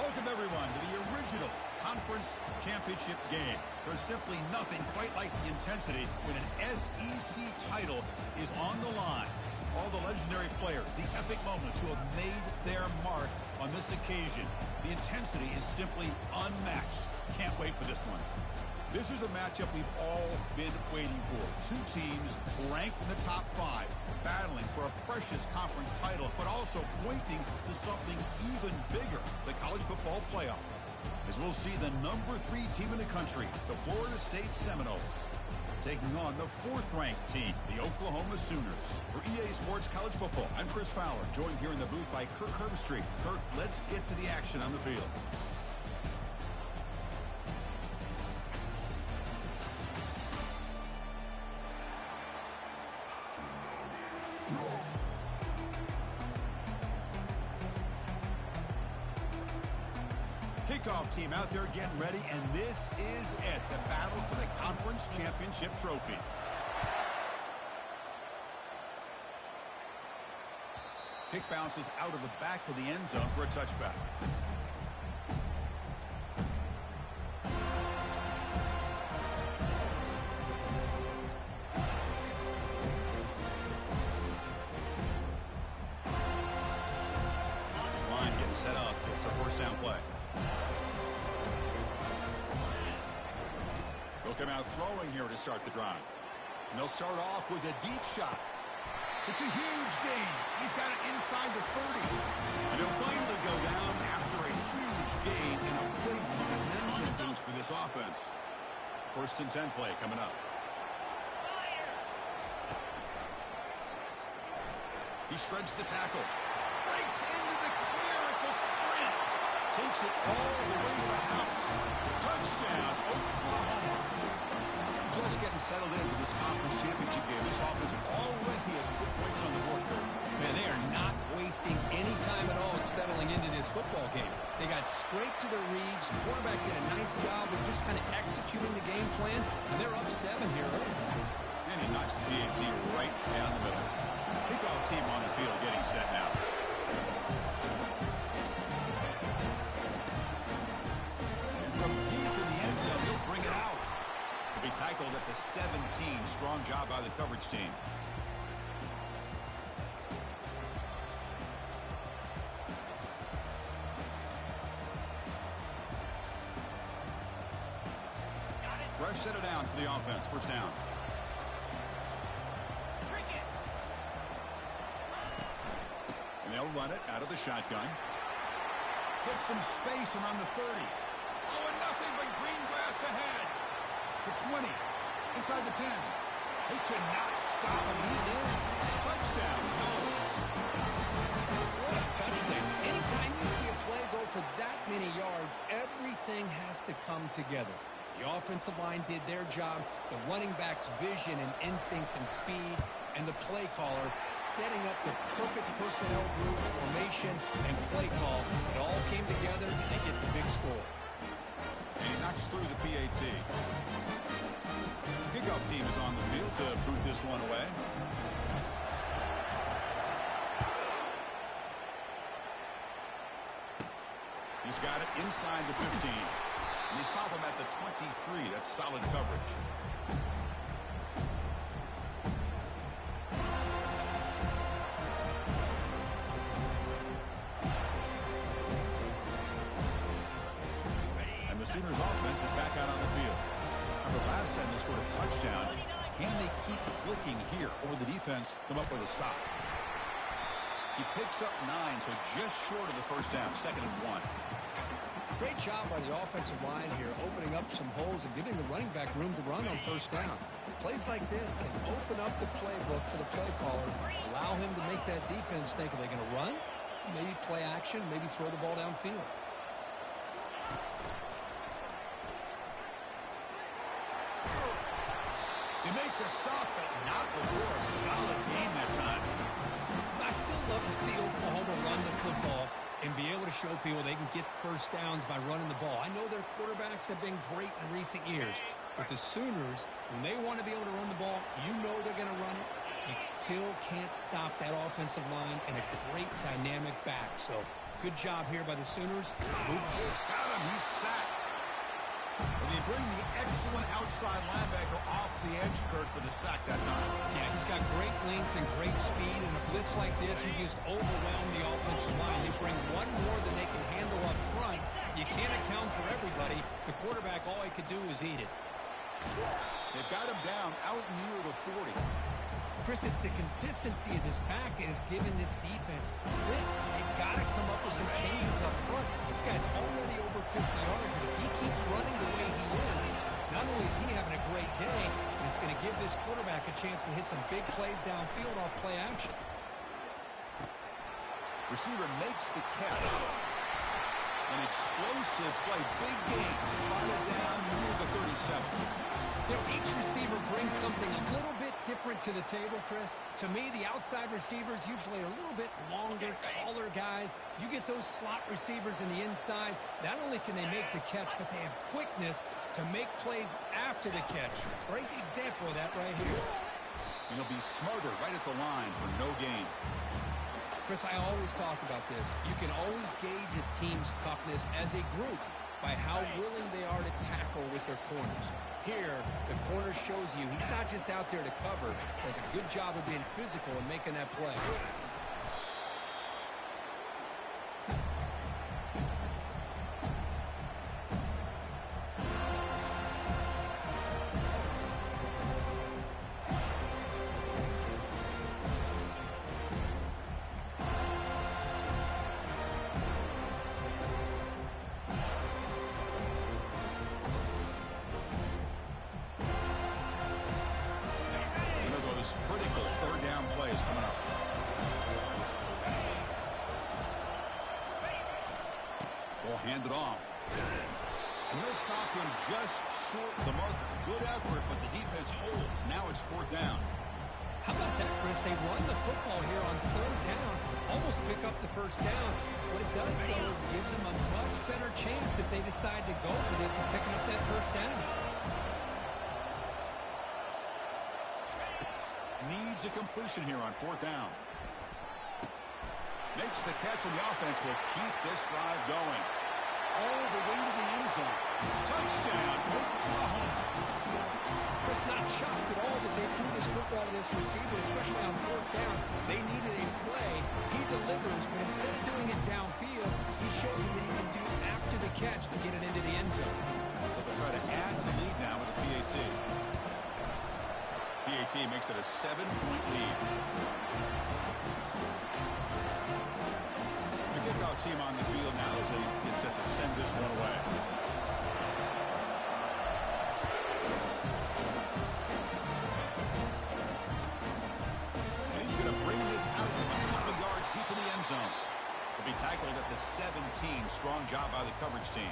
Welcome, everyone, to the original conference championship game. There's simply nothing quite like the intensity when an SEC title is on the line. All the legendary players, the epic moments who have made their mark on this occasion. The intensity is simply unmatched. Can't wait for this one. This is a matchup we've all been waiting for. Two teams ranked in the top 5, battling for a precious conference title, but also pointing to something even bigger, the college football playoff. As we'll see the number 3 team in the country, the Florida State Seminoles, taking on the 4th-ranked team, the Oklahoma Sooners. For EA Sports College Football, I'm Chris Fowler, joined here in the booth by Kirk Herbstreit. Kirk, let's get to the action on the field. Kickoff team out there getting ready, and this is it, the battle for the conference championship trophy. Kick bounces out of the back of the end zone for a touchback. This line getting set up. It's a first down play. They'll come out throwing here to start the drive. And they'll start off with a deep shot. It's a huge gain. He's got it inside the 30. And he'll finally go down after a huge gain and a big momentum boost for this offense. 1st and 10 play coming up. He shreds the tackle. Breaks into the clear. It's a sprint. Takes it all the way to the house. Touchdown, Oklahoma. Just getting settled into this conference championship game. This offense already has put points on the board. Man, they are not wasting any time at all in settling into this football game. They got straight to their reads. The quarterback did a nice job of just kind of executing the game plan, and they're up 7 here early. And he knocks the PAT right down the middle. Kickoff team on the field getting set now. And from deep in the end zone, he'll bring it out. Be tackled at the 17. Strong job by the coverage team. Fresh set of downs for the offense. First down. And they'll run it out of the shotgun. Gets some space around the 30. Oh, and nothing but green grass ahead. The 20, inside the 10. They cannot stop him. He's in. Touchdown. No. What a touchdown. Anytime you see a play go for that many yards, everything has to come together. The offensive line did their job, the running back's vision and instincts and speed, and the play caller setting up the perfect personnel group, formation, and play call. It all came together, and they get the big score. And he knocks through the PAT. Kickoff team is on the field to boot this one away. He's got it inside the 15. And they stop him at the 23. That's solid coverage. The Sooners offense is back out on the field. Remember, last time they scored a touchdown. Can they keep clicking here, or will the defense come up with a stop? He picks up 9, so just short of the first down. 2nd and 1. Great job by the offensive line here, opening up some holes and giving the running back room to run on first down. Plays like this can open up the playbook for the play caller, allow him to make that defense think, are they going to run? Maybe play action, maybe throw the ball downfield. They make the stop, but not before a solid gain that time. I still love to see Oklahoma run the football and be able to show people they can get first downs by running the ball. I know their quarterbacks have been great in recent years, but the Sooners, when they want to be able to run the ball, you know they're going to run it. You still can't stop that offensive line and a great dynamic back. So Good job here by the Sooners. Got him. He's sacked. And they bring the excellent outside linebacker off the edge, Kurt, for the sack that time. Yeah, he's got great length and great speed. And a blitz like this, you just overwhelm the offensive line. They bring one more than they can handle up front. You can't account for everybody. The quarterback, all he could do was eat it. They've got him down out near the 40. Chris, it's the consistency of this pack is giving this defense fits. They've got to come up with some changes up front. This guy's already over 50 yards, and if he keeps running the way he is, not only is he having a great day, but it's going to give this quarterback a chance to hit some big plays downfield off play action. Receiver makes the catch. An explosive play. Big game. Spotted down near the 37. You know, each receiver brings something a little bit different to the table, Chris. To me, the outside receivers usually are a little bit longer, taller guys. You get those slot receivers in the inside, not only can they make the catch, but they have quickness to make plays after the catch. Great example of that right here. And he'll be smarter right at the line for no gain. Chris, I always talk about this. You can always gauge a team's toughness as a group by how willing they are to tackle with their corners. Here, the corner shows you he's not just out there to cover. Does a good job of being physical and making that play. Critical third down plays coming up. Ball handed off. And he'll stop him just short of the marker. Good effort, but the defense holds. Now it's fourth down. How about that, Chris? They run the football here on third down. Almost pick up the first down. What it does, though, is it gives them a much better chance if they decide to go for this and picking up that first down. Needs a completion here on fourth down. Makes the catch, and the offense will keep this drive going. All the way to the end zone. Touchdown, Oklahoma. Chris, not shocked at all that they threw this football to this receiver, especially on fourth down. They needed a play. He delivers, but instead of doing it downfield, he shows them what he can do after the catch to get it into the end zone. They'll try to add to the lead now with a PAT. PAT makes it a 7-point lead. The kickoff team on the field now as they get set to send this one away. And he's going to bring this out a couple yards deep in the end zone. He'll be tackled at the 17. Strong job by the coverage team.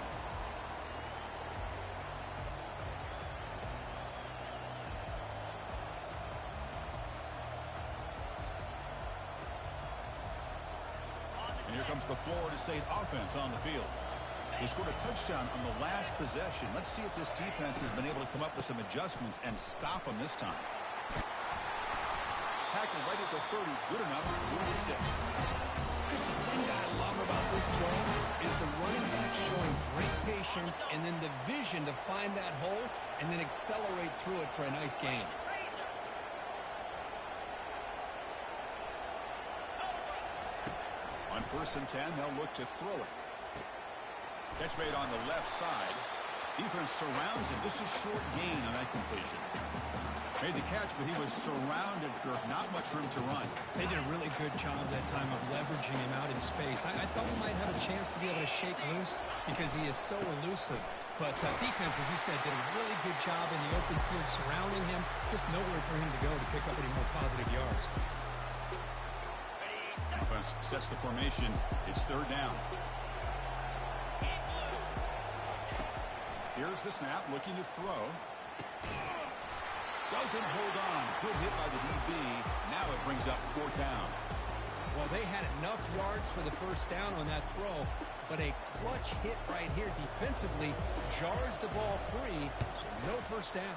Here comes the Florida State offense on the field. They scored a touchdown on the last possession. Let's see if this defense has been able to come up with some adjustments and stop them this time. Tackled right at the 30. Good enough to move the sticks. Chris, the thing that I love about this play is the running back showing great patience and then the vision to find that hole and then accelerate through it for a nice gain. On 1st and 10, they'll look to throw it. Catch made on the left side. Defense surrounds him. Just a short gain on that completion. Made the catch, but he was surrounded for not much room to run. They did a really good job that time of leveraging him out in space. I thought he might have a chance to be able to shake loose because he is so elusive. But defense, as you said, did a really good job in the open field surrounding him. Just nowhere for him to go to pick up any more positive yards. Offense sets the formation. It's third down. Here's the snap, looking to throw. Doesn't hold on. Good hit by the DB. Now it brings up fourth down. Well, they had enough yards for the first down on that throw, but a clutch hit right here defensively jars the ball free, so no first down.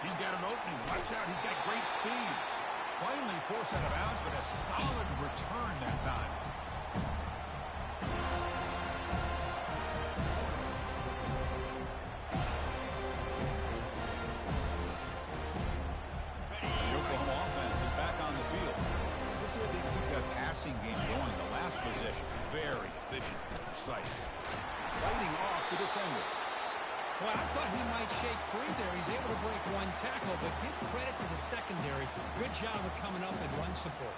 He's got an opening. Watch out. He's got great speed. Finally forced out of bounds, but a solid return that time. The Oklahoma offense is back on the field. Let's see if they keep that passing game going. The last possession, very efficient, precise. Fighting off the defender. Well, I thought he might shake free there. He's able to break one tackle, but give credit to the secondary. Good job of coming up and run support.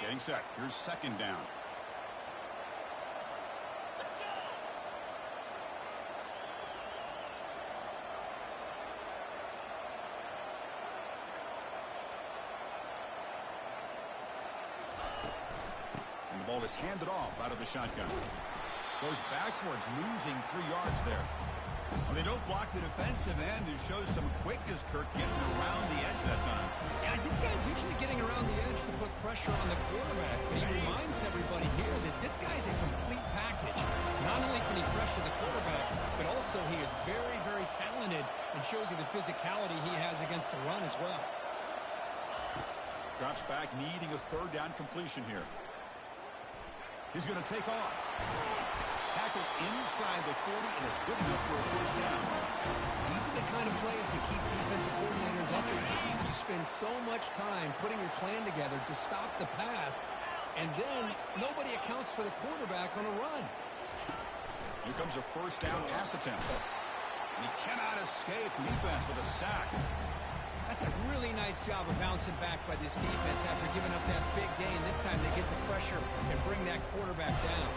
Getting set. Here's second down. Let's go. And the ball is handed off out of the shotgun. Goes backwards, losing 3 yards there. Well, they don't block the defensive end. It shows some quickness, Kirk, getting around the edge that time. Yeah, this guy's usually getting around the edge to put pressure on the quarterback. But he reminds everybody here that this guy's a complete package. Not only can he pressure the quarterback, but also he is very, very talented and shows you the physicality he has against the run as well. Drops back, needing a third down completion here. He's going to take off. Tackle inside the 40, and it's good enough for a first down. These are the kind of plays that keep defensive coordinators up at night. You spend so much time putting your plan together to stop the pass, and then nobody accounts for the quarterback on a run. Here comes a first down pass attempt. And he cannot escape the defense with a sack. That's a really nice job of bouncing back by this defense after giving up that big gain. This time they get the pressure and bring that quarterback down.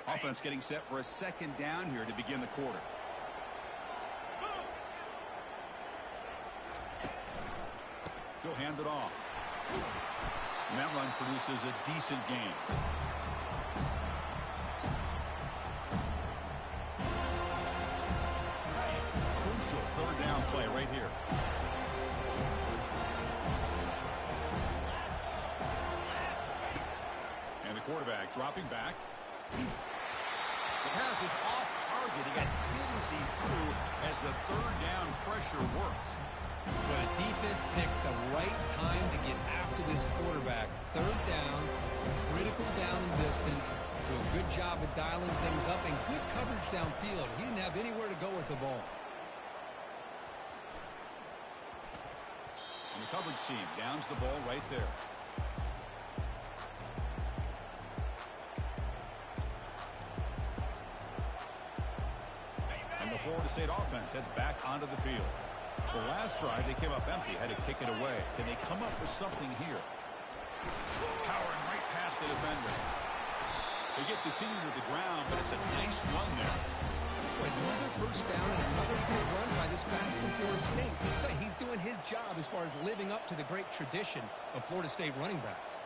Offense getting set for a second down here to begin the quarter. He'll hand it off. And that run produces a decent gain. Crucial third down play right here. And the quarterback dropping back. The pass is off target. He got Hillsey through as the third down pressure works. But the defense picks the right time to get after this quarterback. Third down, critical down and distance. Do a good job of dialing things up and good coverage downfield. He didn't have anywhere to go with the ball. And the coverage team downs the ball right there. And the Florida State offense heads back onto the field. The last drive, they came up empty, had to kick it away. Can they come up with something here? Powering right past the defender. They get the senior to the ground, but it's a nice run there. Another first down and another good run by this back from Florida State. He's doing his job as far as living up to the great tradition of Florida State running backs.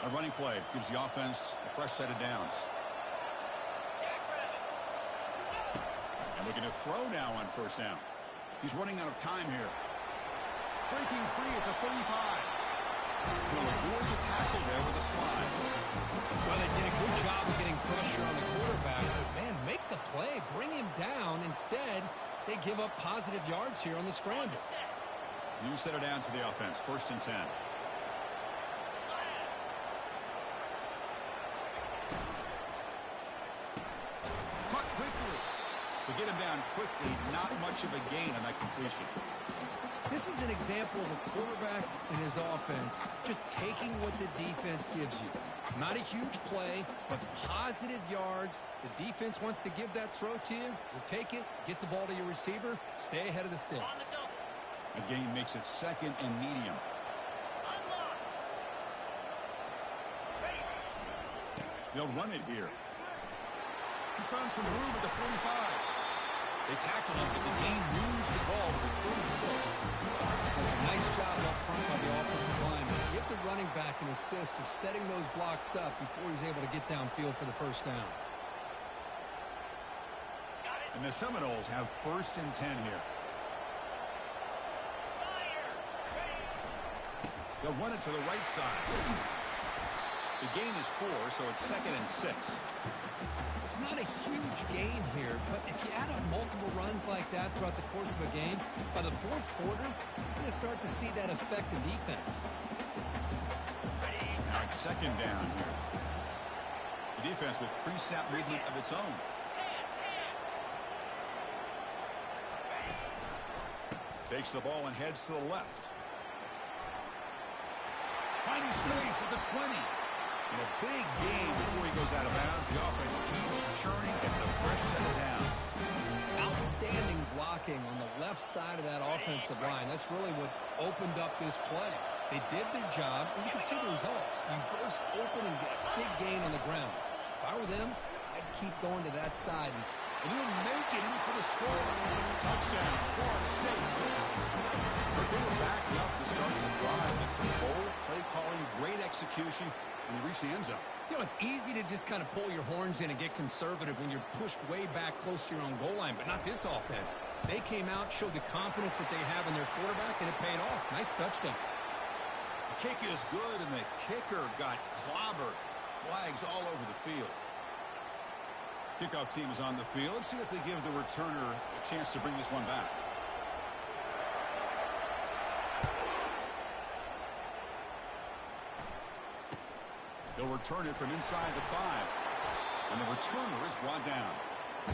A running play gives the offense a fresh set of downs. And looking to throw now on first down. He's running out of time here. Breaking free at the 35. He'll avoid the tackle there with a slide. Well, they did a good job of getting pressure on the quarterback. But, man, make the play. Bring him down. Instead, they give up positive yards here on the scramble. New set of downs for the offense. 1st and 10. Caught quickly. To get him down quickly, not much of a gain on that completion. This is an example of a quarterback and his offense just taking what the defense gives you. Not a huge play, but positive yards. The defense wants to give that throw to you. You take it, get the ball to your receiver, stay ahead of the sticks. The gain makes it 2nd and medium. They'll run it here. He's found some room at the 45. They tackle him, but the gain moves the ball to the 36. That's a nice job up front by the offensive line. Give the running back an assist for setting those blocks up before he's able to get downfield for the first down. And the Seminoles have 1st and 10 here. They'll run it to the right side. The gain is 4, so it's 2nd and 6. It's not a huge gain here, but if you add up multiple runs like that throughout the course of a game, by the 4th quarter, you're going to start to see that affect the defense. Now it's 2nd down here. The defense with pre-snap movement of its own. Takes the ball and heads to the left. Finding space at the 20. And a big gain before he goes out of bounds. The offense keeps churning. Gets a fresh set of downs. Outstanding blocking on the left side of that offensive line. That's really what opened up this play. They did their job, and you can see the results. You burst open and get a big gain on the ground. If I were them, I'd keep going to that side. And he'll make it in for the score. Touchdown, Florida State. But they were backed up to start the drive. It's some bold play calling, great execution. And you reach the end zone. You know, it's easy to just kind of pull your horns in and get conservative when you're pushed way back close to your own goal line, but not this offense. They came out, showed the confidence that they have in their quarterback, and it paid off. Nice touchdown. The kick is good, and the kicker got clobbered. Flags all over the field. Kickoff team is on the field. Let's see if they give the returner a chance to bring this one back. They'll return it from inside the 5. And the returner is brought down.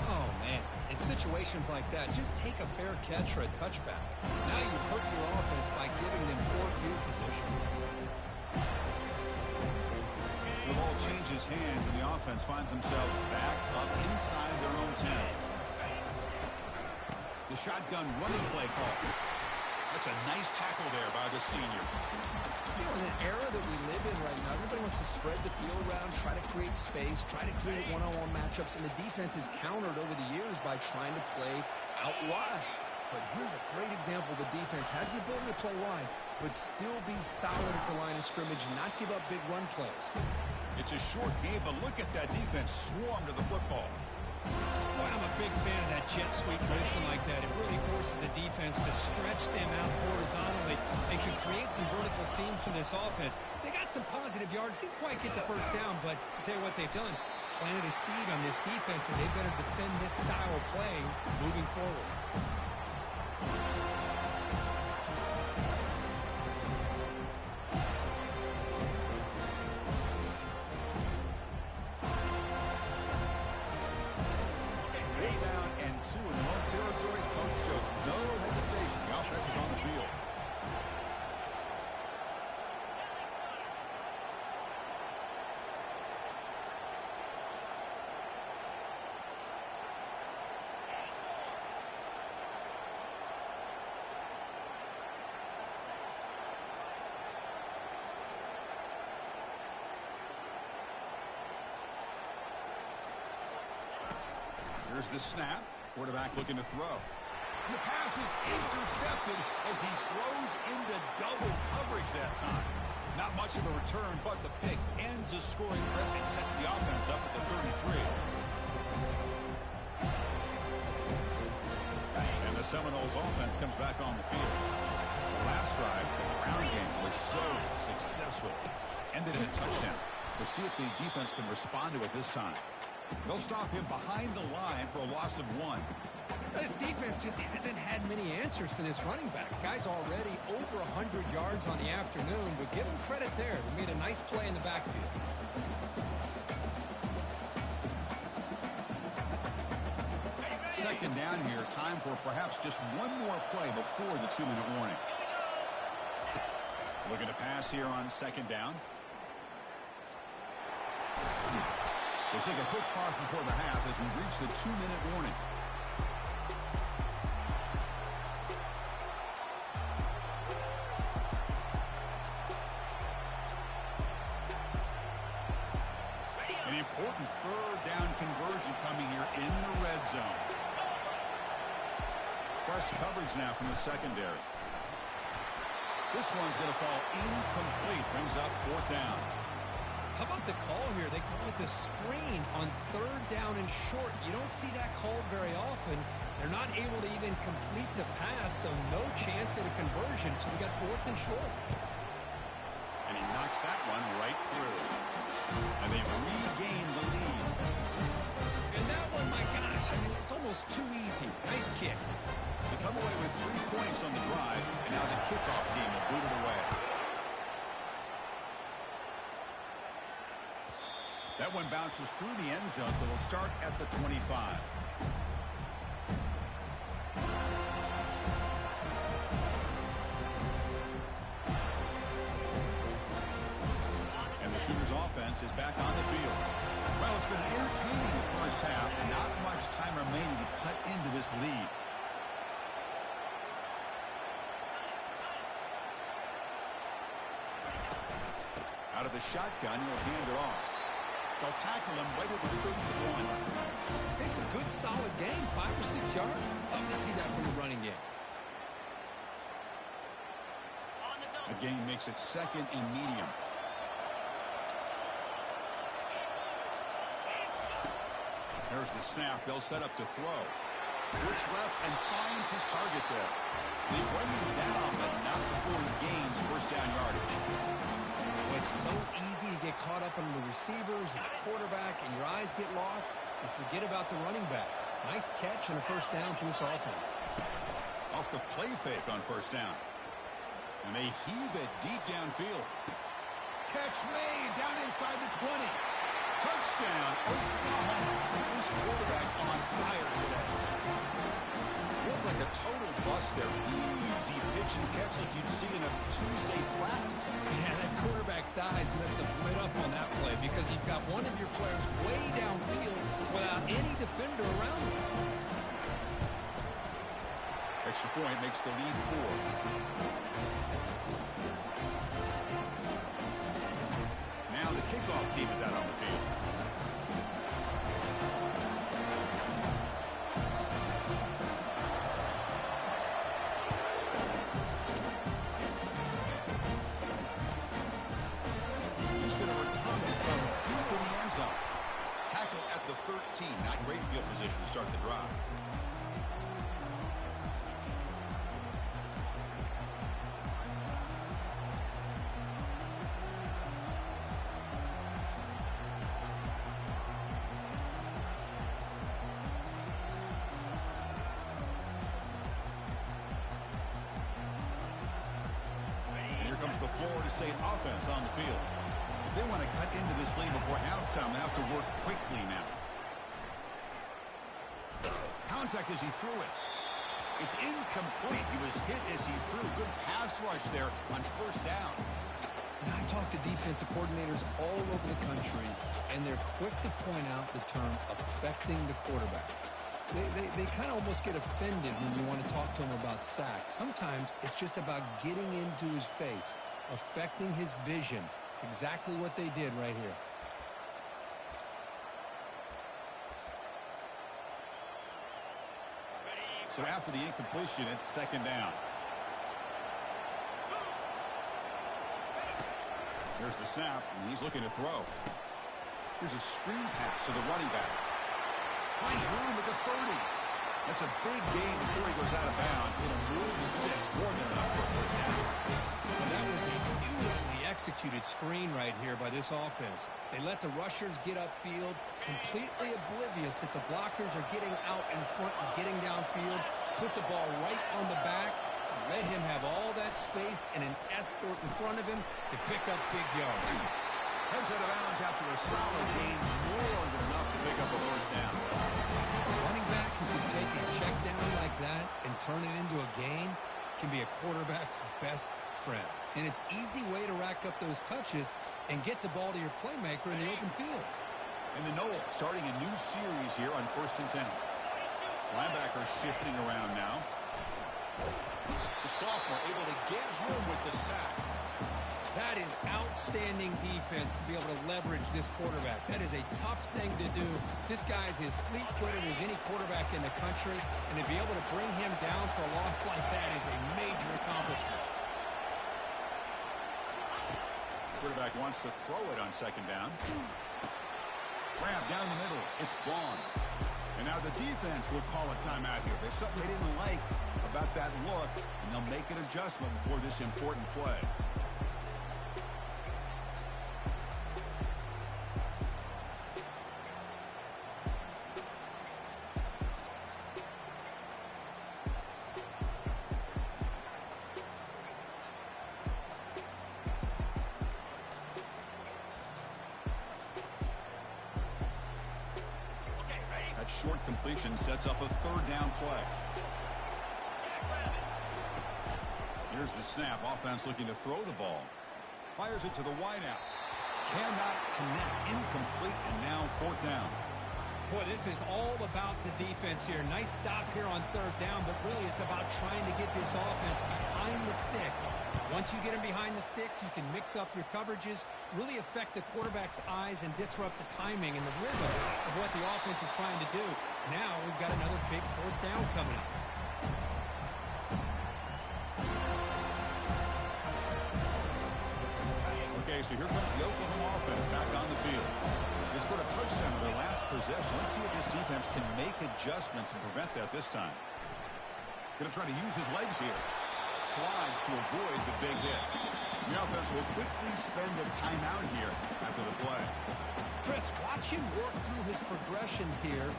Oh, man. In situations like that, just take a fair catch or a touchback. Now you've hurt your offense by giving them poor field position. The ball changes hands, and the offense finds themselves back up inside their own 10. The shotgun running play call. That's a nice tackle there by the senior. You know, in an era that we live in right now, everybody wants to spread the field around, try to create space, try to create one-on-one matchups, and the defense is countered over the years by trying to play out wide. But here's a great example. The defense has the ability to play wide, but still be solid at the line of scrimmage and not give up big run plays. It's a short game, but look at that defense swarm to the football. Boy, I'm a big fan of that jet sweep motion like that. It really forces the defense to stretch them out horizontally and can create some vertical seams for this offense. They got some positive yards, didn't quite get the first down, but I'll tell you what they've done. Planted a seed on this defense, and they better defend this style of play moving forward. Territory, coach shows no hesitation. The offense is on the field. Here's the snap. Quarterback looking to throw. The pass is intercepted as he throws into double coverage that time. Not much of a return, but the pick ends a scoring threat and sets the offense up at the 33. And the Seminoles offense comes back on the field. The last drive, the ground game was so successful. Ended in a touchdown. We'll see if the defense can respond to it this time. They'll stop him behind the line for a loss of 1. This defense just hasn't had many answers for this running back. Guy's already over 100 yards on the afternoon, but give him credit there. They made a nice play in the backfield. second down here. Time for perhaps just one more play before the 2-minute warning. Looking to pass here on second down. We'll take a quick pause before the half as we reach the 2-minute warning. An important third down conversion coming here in the red zone. Fresh coverage now from the secondary. This one's going to fall incomplete. Brings up fourth down. How about the call here? They call it the screen on third down and short. You don't see that called very often. They're not able to even complete the pass, so no chance at a conversion. So we got fourth and short. And he knocks that one right through. And they've regained the lead. And that one, my gosh, I mean, it's almost too easy. Nice kick. They come away with 3 points on the drive, and now the kickoff team will boot it away. That one bounces through the end zone, so they'll start at the 25. And the Sooners offense is back on the field. Well, it's been an entertaining first half, and not much time remaining to cut into this lead. Out of the shotgun, he'll hand it off. They'll tackle him right at the 31. It's a good, solid game. 5 or 6 yards. Love to see that from the running game. The game makes it second and medium. There's the snap. They'll set up to throw. Looks left and finds his target there. They run him down, but not before he gains first down yardage. It's so easy to get caught up on the receivers and the quarterback, and your eyes get lost. You forget about the running back. Nice catch and a first down for this offense. Off the play fake on first down. And they heave it deep downfield. Catch made down inside the 20. Touchdown, Oklahoma. This quarterback on fire today. Looked like a total bust there. Easy pitch and catch like you'd see in a Tuesday practice. Yeah, that quarterback's eyes must have lit up on that play because you've got one of your players way downfield without any defender around him. Extra point makes the lead 4. Now the kickoff team is out on the field. He's going to return it from deep in the end zone. Tackle at the 13. Not great field position to start the drive. The Florida State offense on the field. If they want to cut into this lead before halftime, they have to work quickly now. Contact as he threw it. It's incomplete. He was hit as he threw. Good pass rush there on first down. And I talk to defensive coordinators all over the country, and they're quick to point out the term affecting the quarterback. They kind of almost get offended when you want to talk to them about sacks. Sometimes it's just about getting into his face, affecting his vision. It's exactly what they did right here. So after the incompletion, it's second down. Here's the snap, and he's looking to throw. Here's a screen pass to the running back. Finds room at the 30. That's a big gain before he goes out of bounds. It'll move the sticks more than enough for a first down. Well, that was a beautifully executed screen right here by this offense. They let the rushers get upfield, completely oblivious that the blockers are getting out in front and getting downfield, put the ball right on the back, let him have all that space and an escort in front of him to pick up big yards. Heads out of bounds after a solid gain, more than enough to pick up a first down. Running back who who can take a check down like that and turn it into a gain can be a quarterback's best friend. And it's an easy way to rack up those touches and get the ball to your playmaker in the open field. And the Noles starting a new series here on 1st and 10. Linebacker shifting around now. The sophomore able to get home with the sack. That is outstanding defense to be able to leverage this quarterback. That is a tough thing to do. This guy's as fleet-footed as any quarterback in the country, and to be able to bring him down for a loss like that is a major accomplishment. Quarterback wants to throw it on 2nd down. Grab down the middle. It's Vaughn. And now the defense will call a timeout here. There's something they didn't like about that look, and they'll make an adjustment before this important play. That short completion sets up a 3rd down play. Here's the snap. Offense looking to throw the ball. Fires it to the wideout. Cannot connect. Incomplete, and now 4th down. Boy, this is all about the defense here. Nice stop here on 3rd down, but really it's about trying to get this offense behind the sticks. Once you get them behind the sticks, you can mix up your coverages, really affect the quarterback's eyes, and disrupt the timing and the rhythm of what the offense is trying to do. Now we've got another big 4th down coming up. Okay, so here comes the Oklahoma offense back on the field. They scored a touchdown in their last possession. Let's see if this defense can make adjustments and prevent that this time. Going to try to use his legs here. Slides to avoid the big hit. The offense will quickly spend a timeout here after the play. Chris, watch him work through his progressions here.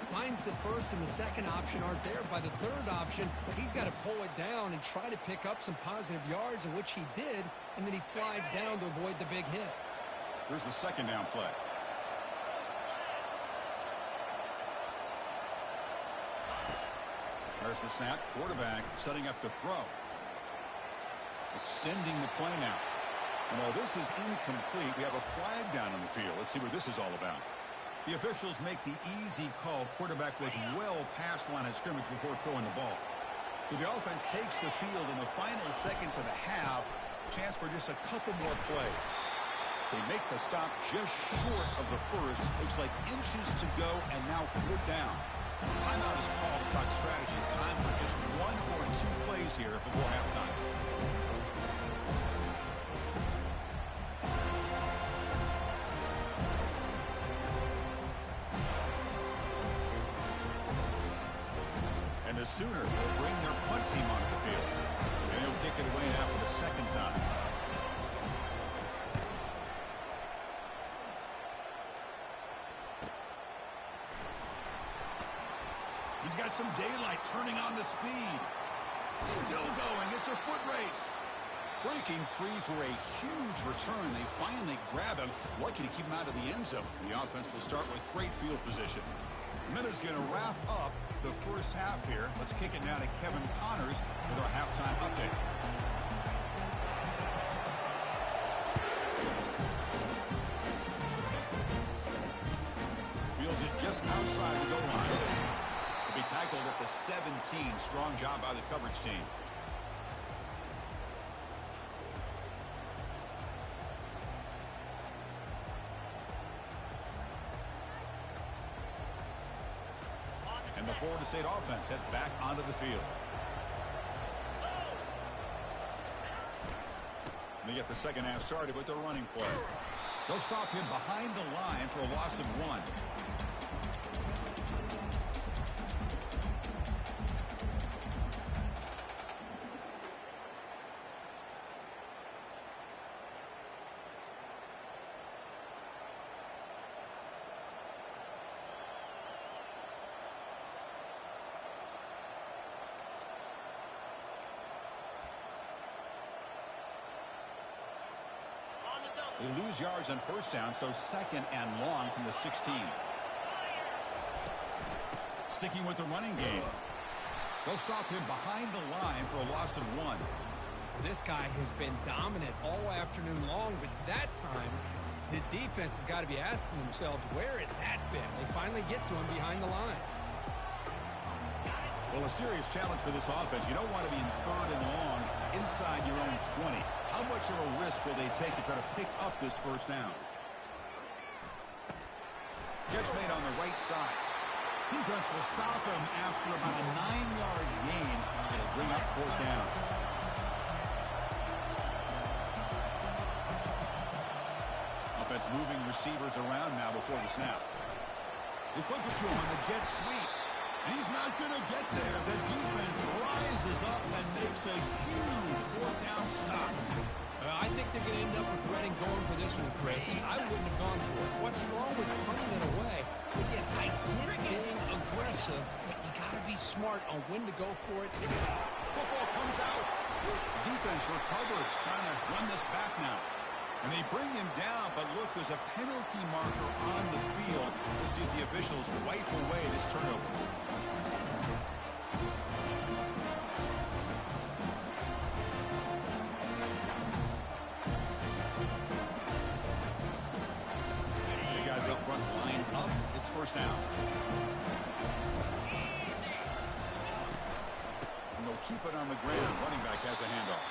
Finds the 1st and the 2nd option aren't there. By the 3rd option, he's got to pull it down and try to pick up some positive yards, in which he did, and then he slides down to avoid the big hit. Here's the 2nd down play. There's the snap. Quarterback setting up the throw. Extending the play now. And while this is incomplete, we have a flag down on the field. Let's see what this is all about. The officials make the easy call. Quarterback was well past the line of scrimmage before throwing the ball. So the offense takes the field in the final seconds of the half. Chance for just a couple more plays. They make the stop just short of the 1st. Looks like inches to go, and now 4th down. Timeout is called to talk strategy. Time for just 1 or 2 plays here before halftime. And the Sooners will bring their punt team onto the field. And he'll kick it away now for the 2nd time. He's got some daylight, turning on the speed. Still going. It's a foot race. Breaking free for a huge return. They finally grab him. Lucky to keep him out of the end zone. The offense will start with great field position. Minute's going to wrap up the 1st half here. Let's kick it now to Kevin Connors with our halftime update. Fields it just outside the goal line. Be tackled at the 17. Strong job by the coverage team. And the Florida State offense heads back onto the field. They get the 2nd half started with their running play. They'll stop him behind the line for a loss of 1. They lose yards on 1st down, so 2nd and long from the 16. Sticking with the running game. They'll stop him behind the line for a loss of 1. This guy has been dominant all afternoon long, but that time, the defense has got to be asking themselves, where has that been? They finally get to him behind the line. Well, a serious challenge for this offense. You don't want to be in 3rd and long inside your own 20. How much of a risk will they take to try to pick up this first down? Catch made on the right side. Defense will stop him after about a 9-yard gain. It'll bring up 4th down. Offense moving receivers around now before the snap. They flip it to him on the jet sweep. And he's not going to get there. The defense rises up and makes a huge 4th down stop. I think they're going to end up regretting going for this one, Chris. I wouldn't have gone for it. What's wrong with punting it away? Again, I get being aggressive, but you got to be smart on when to go for it. Football comes out. Defense recovers, trying to run this back now. And they bring him down, but look, there's a penalty marker on the field. We'll see if the officials wipe away this turnover. The guys up front line up. It's 1st down. And they'll keep it on the ground. Running back has a handoff.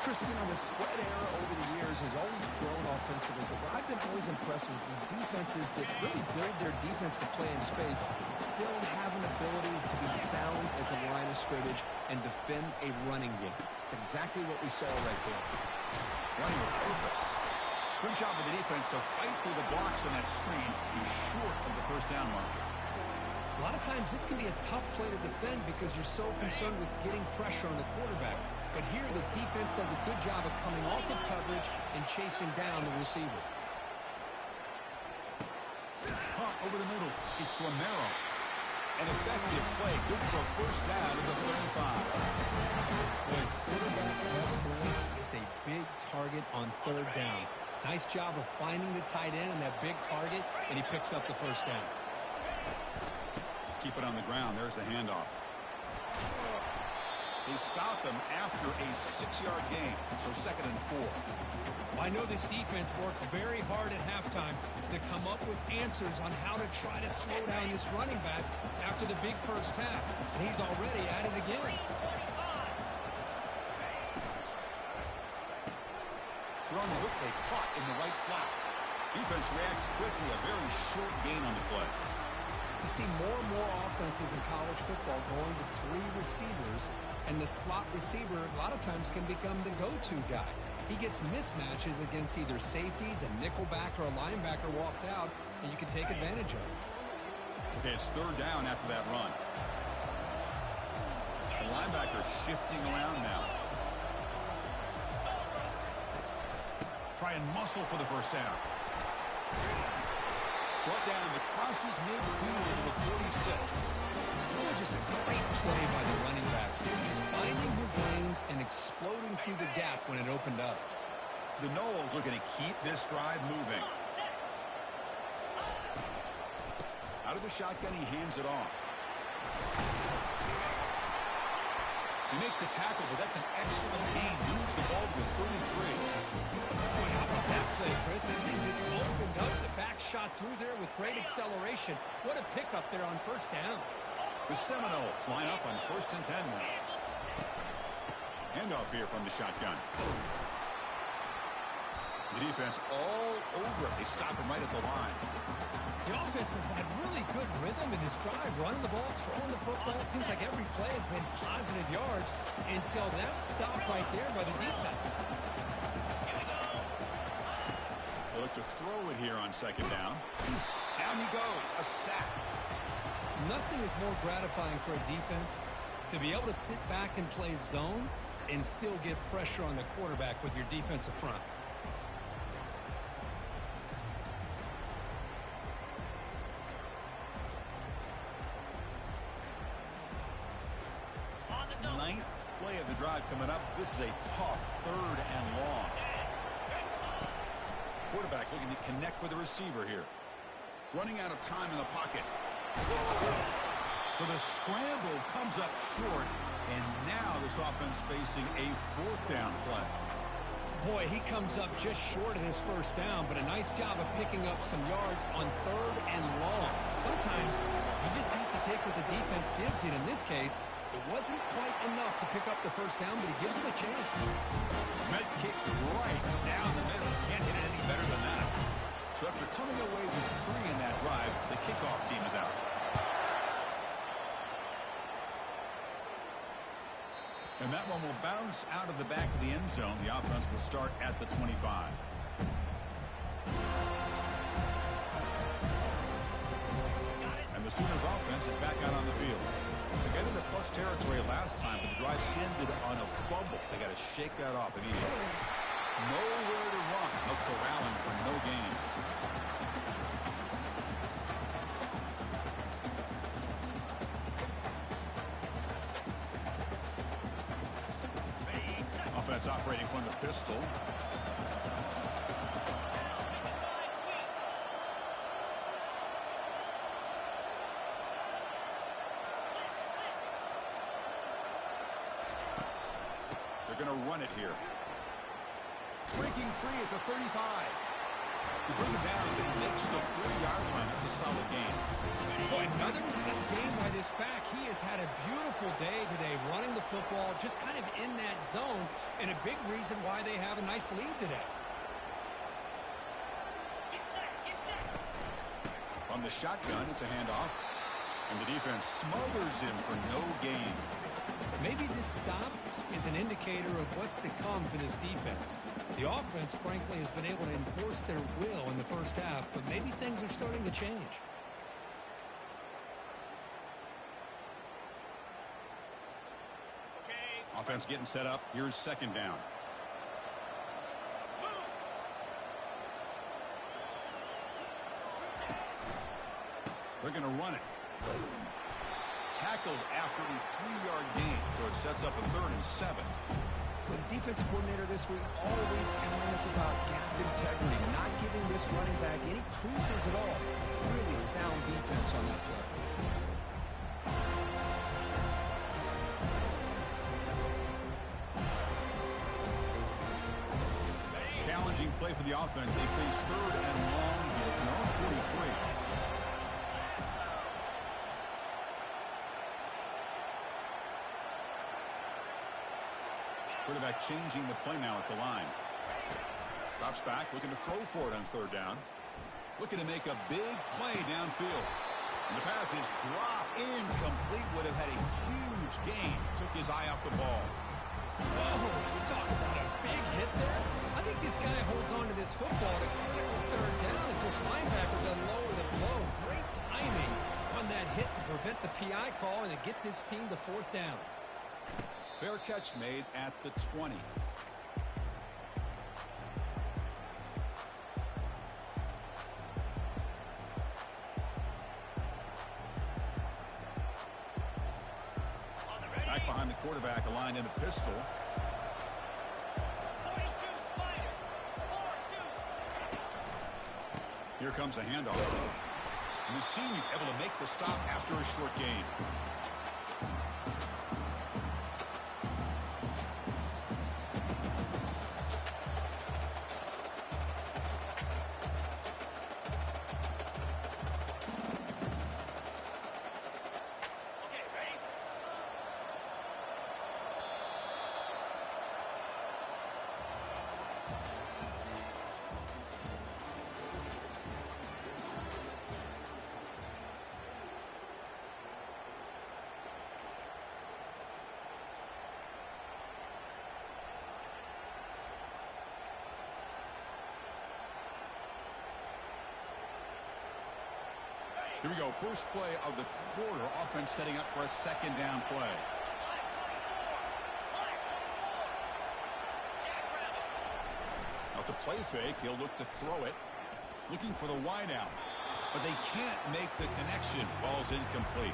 Chris, you know, the spread era over the years has always grown offensively, but what I've been always impressed with defenses that really build their defense to play in space still have an ability to be sound at the line of scrimmage and defend a running game. It's exactly what we saw right there. Running with purpose. Good job of the defense to fight through the blocks on that screen. He's short of the 1st down marker. A lot of times this can be a tough play to defend because you're so concerned with getting pressure on the quarterback. But here the defense does a good job of coming off of coverage and chasing down the receiver. Caught over the middle. It's Romero. An effective play. Good for a 1st down at the 35. The quarterback's best friend is a big target on 3rd down. Nice job of finding the tight end and that big target, and he picks up the 1st down. Keep it on the ground. There's the handoff. They stop him after a 6-yard gain, so 2nd and 4. Well, I know this defense worked very hard at halftime to come up with answers on how to try to slow down this running back after the big 1st half. And he's already at it again. Throwing the hook, they caught in the right flat. Defense reacts quickly. A very short gain on the play. You see more and more offenses in college football going to 3 receivers, and the slot receiver a lot of times can become the go-to guy. He gets mismatches against either safeties, a nickelback, or a linebacker walked out, and you can take advantage of it. Okay, it's 3rd down after that run. The linebacker shifting around now. Try and muscle for the 1st down. Brought down the crosses midfield to the 46. Just a great play by the running back. Just finding his lanes and exploding through the gap when it opened up. The Noles are going to keep this drive moving. Out of the shotgun, he hands it off. They make the tackle, but that's an excellent gain. Moves the ball to the 33. Boy, how about that play, Chris? That thing just opened up. The back shot through there with great acceleration. What a pickup there on 1st down. The Seminoles line up on 1st and 10 now. Handoff here from the shotgun. The defense all over it. They stop him right at the line. The offense has had really good rhythm in this drive, running the ball, throwing the football. It seems like every play has been positive yards until that stop right there by the defense. They look to throw it here on 2nd down. Down he goes. A sack. Nothing is more gratifying for a defense to be able to sit back and play zone and still get pressure on the quarterback with your defensive front. Ninth play of the drive coming up. This is a tough 3rd and long. Quarterback looking to connect with the receiver here. Running out of time in the pocket. So the scramble comes up short, and now this offense facing a 4th down play. Boy, he comes up just short of his first down, but a nice job of picking up some yards on 3rd and long. Sometimes you just have to take what the defense gives you. And in this case, it wasn't quite enough to pick up the first down, but he gives him a chance. Med kick right down the middle. Can't hit it any better than that. So after coming away with 3 in that drive, the kickoff team is out. And that one will bounce out of the back of the end zone. The offense will start at the 25. And the Sooners offense is back out on the field. They got into plus territory last time, but the drive ended on a fumble. They got to shake that off immediately. Nowhere to run. No corralling for no gain. Offense operating from the pistol. They're going to run it here. Breaking free at the 35. To bring it down, it makes the 4-yard line. It's a solid game. Boy, another nice game by this back. He has had a beautiful day today running the football, just kind of in that zone, and a big reason why they have a nice lead today. From the shotgun, it's a handoff, and the defense smothers him for no gain. Maybe this stop is an indicator of what's to come for this defense. The offense, frankly, has been able to enforce their will in the first half, but maybe things are starting to change. Offense getting set up. Here's 2nd down. They're going to run it. Tackled after a 3-yard gain, so it sets up a 3rd and 7. With the defensive coordinator this week all week telling us about gap integrity, not giving this running back any creases at all. Really sound defense on that play. Challenging play for the offense. They face 3rd and long here from their own 43. Quarterback changing the play now at the line. Drops back, looking to throw for it on 3rd down. Looking to make a big play downfield. And the pass is dropped incomplete. Would have had a huge gain. Took his eye off the ball. Whoa, you talk about a big hit there. I think this guy holds on to this football at a critical 3rd down if this linebacker doesn't lower the blow. Great timing on that hit to prevent the PI call and to get this team to 4th down. Fair catch made at the 20. Back behind the quarterback, aligned in the pistol. Here comes a handoff. And the senior able to make the stop after a short gain. Here we go. First play of the quarter. Offense setting up for a 2nd down play. Now to play fake, he'll look to throw it. Looking for the wide out. But they can't make the connection. Ball's incomplete.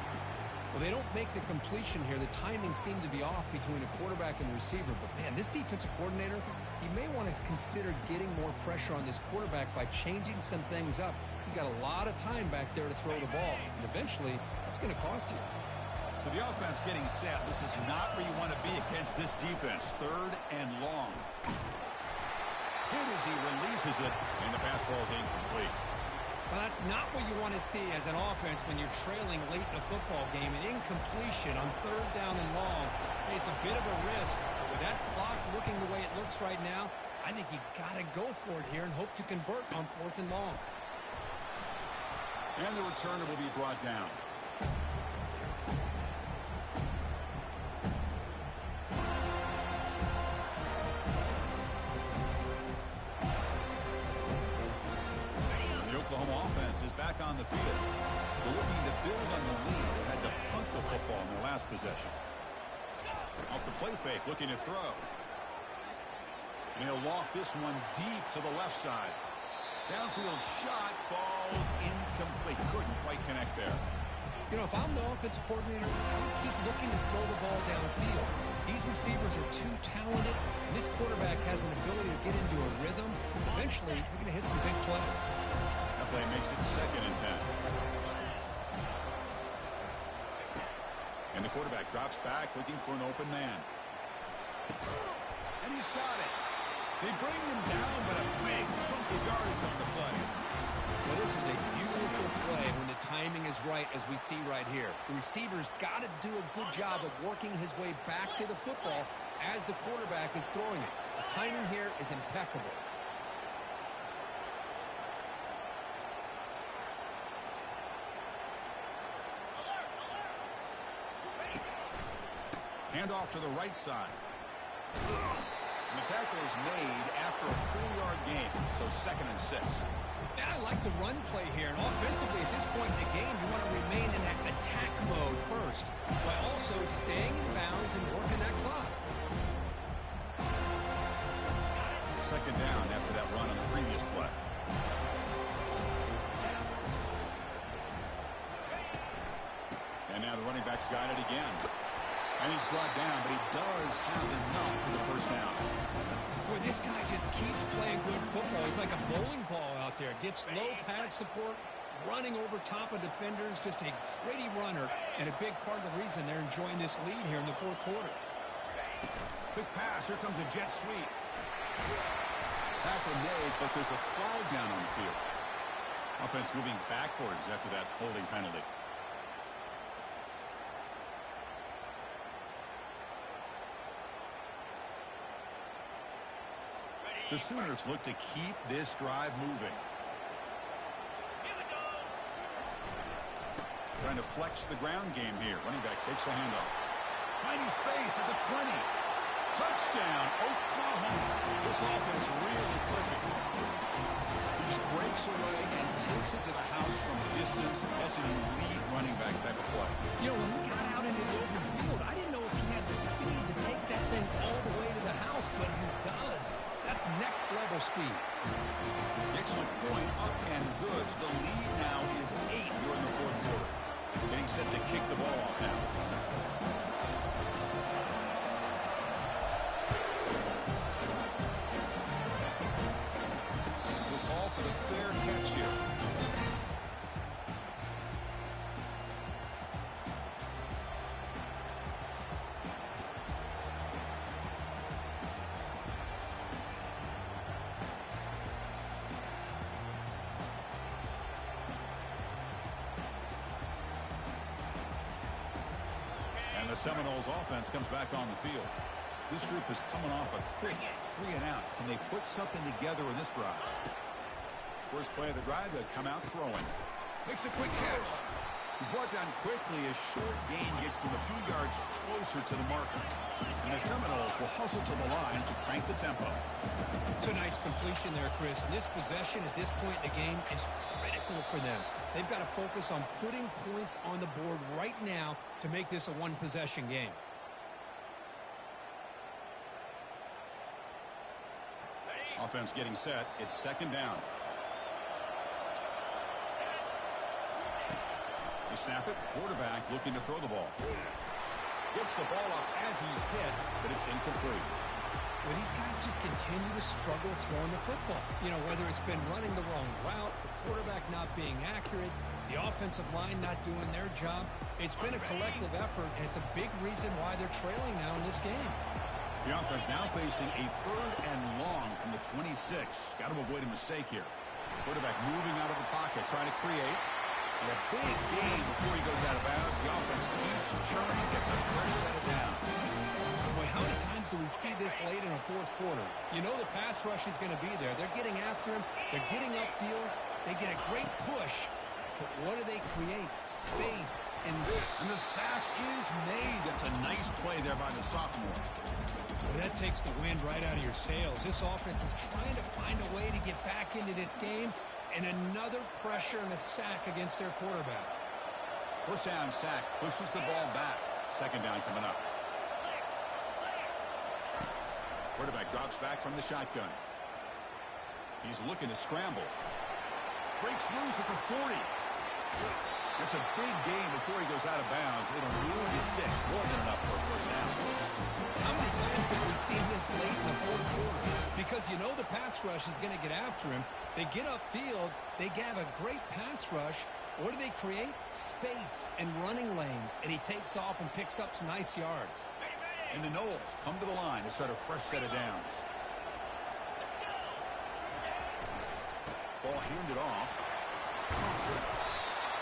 Well, they don't make the completion here. The timing seemed to be off between a quarterback and receiver. But, man, this defensive coordinator, he may want to consider getting more pressure on this quarterback by changing some things up. He's got a lot of time back there to throw the ball. And eventually, that's going to cost you. So the offense getting set. This is not where you want to be against this defense. 3rd and long. Hit as he releases it, and the pass ball is incomplete. Well, that's not what you want to see as an offense when you're trailing late in a football game. An incompletion on 3rd down and long. It's a bit of a risk. But with that clock looking the way it looks right now, I think you got to go for it here and hope to convert on 4th and long. And the returner will be brought down. Is back on the field. They're looking to build on the lead. They had to punt the football in their last possession. Off the play fake, looking to throw. And he'll loft this one deep to the left side. Downfield shot falls incomplete. Couldn't quite connect there. You know, if I'm the offensive coordinator, I would keep looking to throw the ball downfield. These receivers are too talented, and this quarterback has an ability to get into a rhythm. Eventually, they're going to hit some big plays. That play makes it 2nd and 10. And the quarterback drops back looking for an open man. And he's got it. They bring him down, but a big chunk of yardage on the play. Well, this is a beautiful play when the timing is right, as we see right here. The receiver's got to do a good job of working his way back to the football as the quarterback is throwing it. The timing here is impeccable. Handoff to the right side. And the tackle is made after a 4-yard gain, so 2nd and 6. Yeah, I like the run play here. And offensively, at this point in the game, you want to remain in that attack mode first, while also staying in bounds and working that clock. 2nd down after that run on the previous play. And now the running back's got it again. And he's brought down, but he does have enough for the 1st down. Boy, this guy just keeps playing good football. He's like a bowling ball out there. Gets low pad support, running over top of defenders. Just a gritty runner, and a big part of the reason they're enjoying this lead here in the 4th quarter. Quick pass. Here comes a jet sweep. Tackle made, but there's a flag down on the field. Offense moving backwards after that holding penalty. The Sooners look to keep this drive moving. Trying to flex the ground game here. Running back takes a handoff. Finding space at the 20. Touchdown, Oklahoma. This offense really clicking. He just breaks away and takes it to the house from distance. That's an elite running back type of play. You know, when he got out into the open field, I didn't know if he had the speed to take that thing all the way to the house, but he does. That's next level speed. Extra point up and good. So the lead now is 8 during the 4th quarter. Getting set to kick the ball off now. We'll call for the fair catch here. And the Seminoles offense comes back on the field. This group is coming off a quick 3 and out. Can they put something together in this drive? First play of the drive, they come out throwing. Makes a quick catch. He's brought down quickly. A short gain gets them a few yards closer to the marker. And the Seminoles will hustle to the line to crank the tempo. It's a nice completion there, Chris. And this possession at this point in the game is critical for them. They've got to focus on putting points on the board right now to make this a one-possession game. Offense getting set. It's 2nd down. They snap it. Quarterback looking to throw the ball. Gets the ball up as he's hit, but it's incomplete. Well, these guys just continue to struggle throwing the football. You know, whether it's been running the wrong route, the quarterback not being accurate, the offensive line not doing their job. It's been a collective effort, and it's a big reason why they're trailing now in this game. The offense now facing a 3rd and long from the 26. Got to avoid a mistake here. Quarterback moving out of the pocket, trying to create. And a big gain before he goes out of bounds. The offense keeps churning, gets a fresh set of downs. Boy, how many times do we see this late in the 4th quarter? You know the pass rush is going to be there. They're getting after him. They're getting upfield. They get a great push. But what do they create? Space. And the sack is made. That's a nice play there by the sophomore. Well, that takes the wind right out of your sails. This offense is trying to find a way to get back into this game. And another pressure and a sack against their quarterback. First down sack. Pushes the ball back. 2nd down coming up. Quarterback drops back from the shotgun. He's looking to scramble. Breaks loose at the 40. That's a big gain before he goes out of bounds. It'll move his sticks. More than enough for a first down. How many times have we seen this late in the 4th quarter? Because you know the pass rush is going to get after him. They get upfield. They have a great pass rush. What do they create? Space and running lanes. And he takes off and picks up some nice yards. And the Knowles come to the line to start a fresh set of downs. Ball handed off.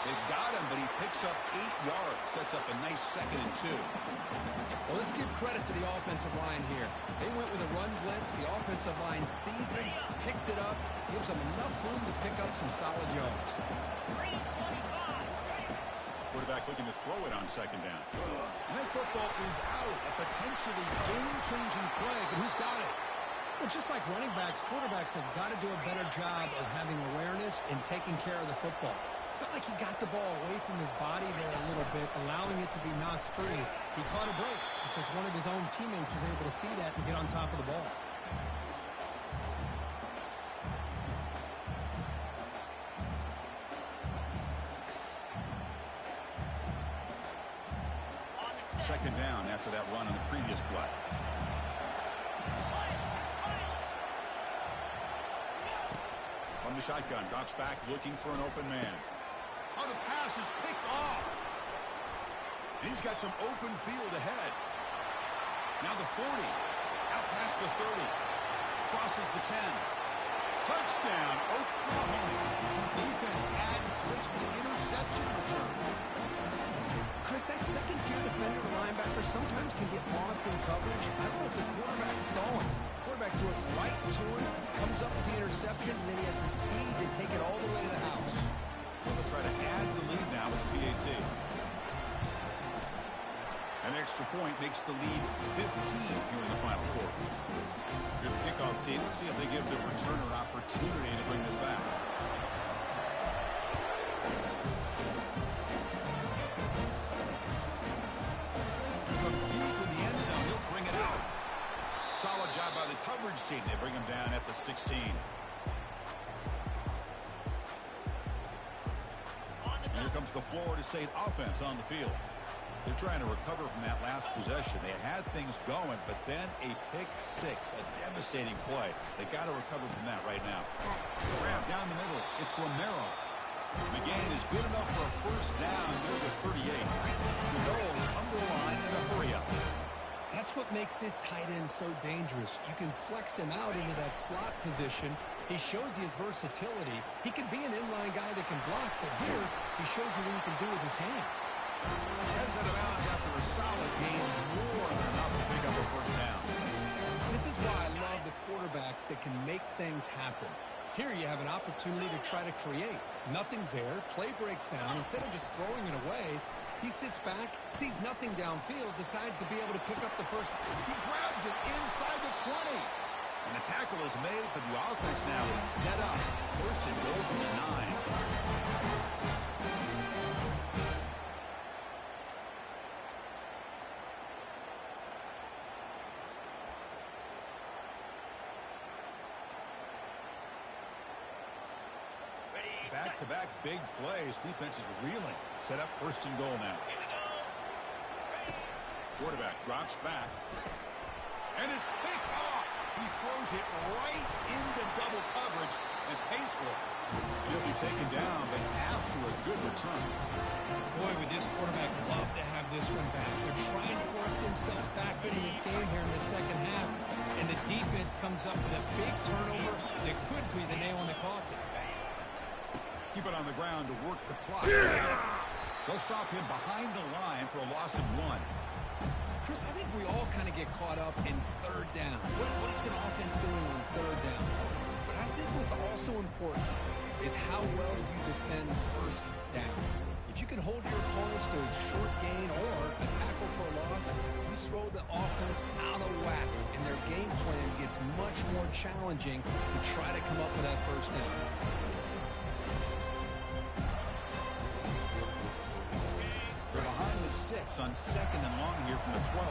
They've got him, but he picks up 8 yards. Sets up a nice 2nd and 2. Well, let's give credit to the offensive line here. They went with a run blitz. The offensive line sees it, picks it up, gives them enough room to pick up some solid yards. Quarterback looking to throw it on 2nd down. And that football is out. A potentially game-changing play, but who's got it? Well, just like running backs, quarterbacks have got to do a better job of having awareness and taking care of the football. Felt like he got the ball away from his body there a little bit, allowing it to be knocked free. He caught a break because one of his own teammates was able to see that and get on top of the ball. Second down after that run on the previous play. From the shotgun, drops back looking for an open man. Oh, the pass is picked off. And he's got some open field ahead. Now the 40. Out past the 30. Crosses the 10. Touchdown, Oklahoma. The defense adds 6 with the interception return. Chris, that second-tier defender or linebacker sometimes can get lost in coverage. I don't know if the quarterback saw him. Quarterback threw it right to him, comes up with the interception, and then he has the speed to take it all the way to the house. They'll try to add the lead now with the PAT. An extra point makes the lead 15 here in the final quarter. Here's the kickoff team. Let's see if they give the returner opportunity to bring this back. From deep in the end zone, he'll bring it out. Solid job by the coverage team. They bring him down at the 16. And here comes the Florida State offense on the field. They're trying to recover from that last possession. They had things going, but then a pick 6, a devastating play. They got to recover from that right now. Grab down the middle. It's Romero. The gain is good enough for a first down near the 38. The Knowles come to the line in a hurry-up. That's what makes this tight end so dangerous. You can flex him out into that slot position. He shows you his versatility. He can be an inline guy that can block, but here he shows you what he can do with his hands. Heads out of bounds after a solid game, more than enough to pick up a first down. This is why I love the quarterbacks that can make things happen. Here you have an opportunity to try to create. Nothing's there. Play breaks down. Instead of just throwing it away, he sits back, sees nothing downfield, decides to be able to pick up the first. He grabs it inside the 20. And the tackle is made, but the offense now is set up. First and goal from the 9. Back-to-back big plays. Defense is reeling. Set up first and goal now. Quarterback drops back. And is picked off. He throws it right into double coverage and pays for it. He'll be taken down, but after a good return. Boy, would this quarterback love to have this one back. They're trying to work themselves back into this game here in the second half, and the defense comes up with a big turnover that could be the nail in the coffin. Keep it on the ground to work the clock. They'll stop him behind the line for a loss of 1. Chris, I think we all kind of get caught up in third down. What's an offense doing on third down? But I think what's also important is how well you defend first down. If you can hold your opponents to a short gain or a tackle for a loss, you throw the offense out of whack, and their game plan gets much more challenging to try to come up with that first down. They're behind the sticks on 2nd and long here from the 12.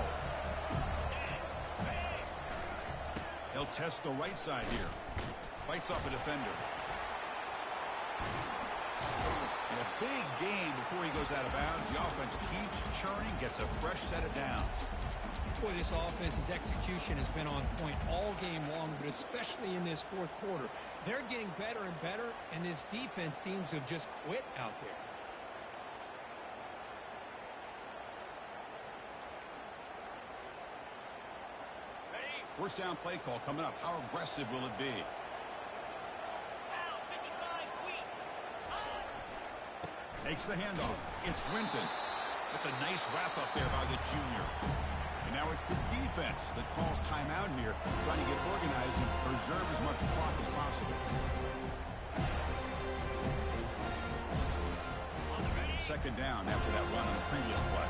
He'll test the right side here. Fights off a defender. In a big game before he goes out of bounds, the offense keeps churning, gets a fresh set of downs. Boy, this offense's execution has been on point all game long, but especially in this fourth quarter. They're getting better and better, and this defense seems to have just quit out there. First down play call coming up. How aggressive will it be? Takes the handoff. It's Winton. That's a nice wrap-up there by the junior. And now it's the defense that calls timeout here, trying to get organized and preserve as much clock as possible. Second down after that run on the previous play.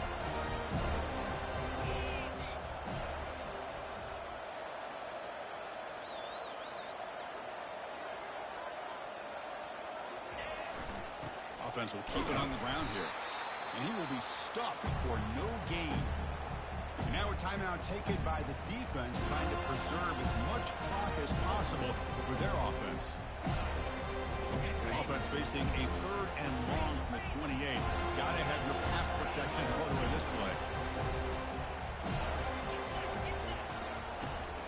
Offense will keep it on the ground here. And he will be stuffed for no gain. And now a timeout taken by the defense, trying to preserve as much clock as possible for their offense. Offense facing a 3rd and long from the 28. Got to have your pass protection in order in this play.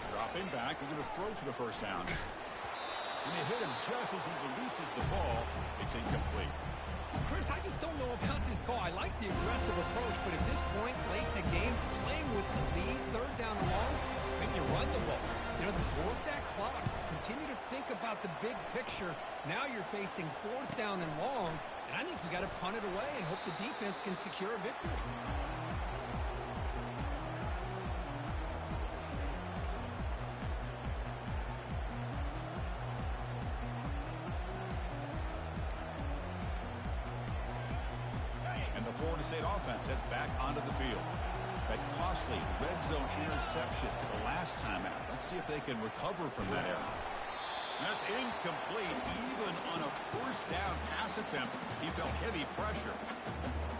Dropping back, they're going to throw for the first down. And they hit him just as he releases the ball. It's incomplete. Chris, I just don't know about this call. I like the aggressive approach, but at this point, late in the game, playing with the lead, 3rd down and long, maybe you run the ball. You know, work that clock. Continue to think about the big picture. Now you're facing 4th down and long, and I think you got to punt it away and hope the defense can secure a victory. State offense heads back onto the field. That costly red zone interception the last time out. Let's see if they can recover from that error. That's incomplete. Even on a first down pass attempt, he felt heavy pressure.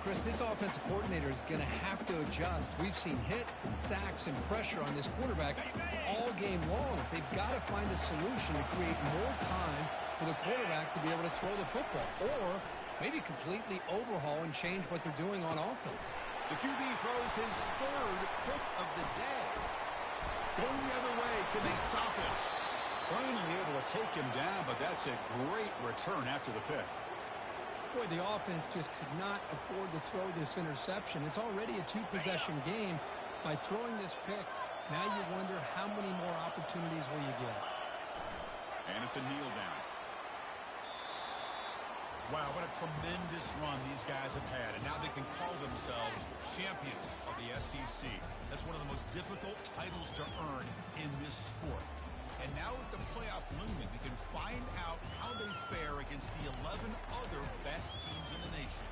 Chris, this offensive coordinator is going to have to adjust. We've seen hits and sacks and pressure on this quarterback all game long. They've got to find a solution to create more time for the quarterback to be able to throw the football, or maybe completely overhaul and change what they're doing on offense. The QB throws his 3rd pick of the day. Going the other way, can they stop him? Finally able to take him down, but that's a great return after the pick. Boy, the offense just could not afford to throw this interception. It's already a 2-possession game. By throwing this pick, now you wonder how many more opportunities will you get. And it's a kneel down. Wow, what a tremendous run these guys have had, and now they can call themselves champions of the SEC. That's one of the most difficult titles to earn in this sport. And now with the playoff looming, we can find out how they fare against the 11 other best teams in the nation.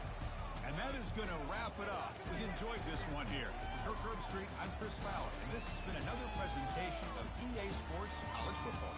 And that is going to wrap it up. We enjoyed this one here. From Kirk Street, I'm Chris Fowler, and this has been another presentation of EA Sports College Football.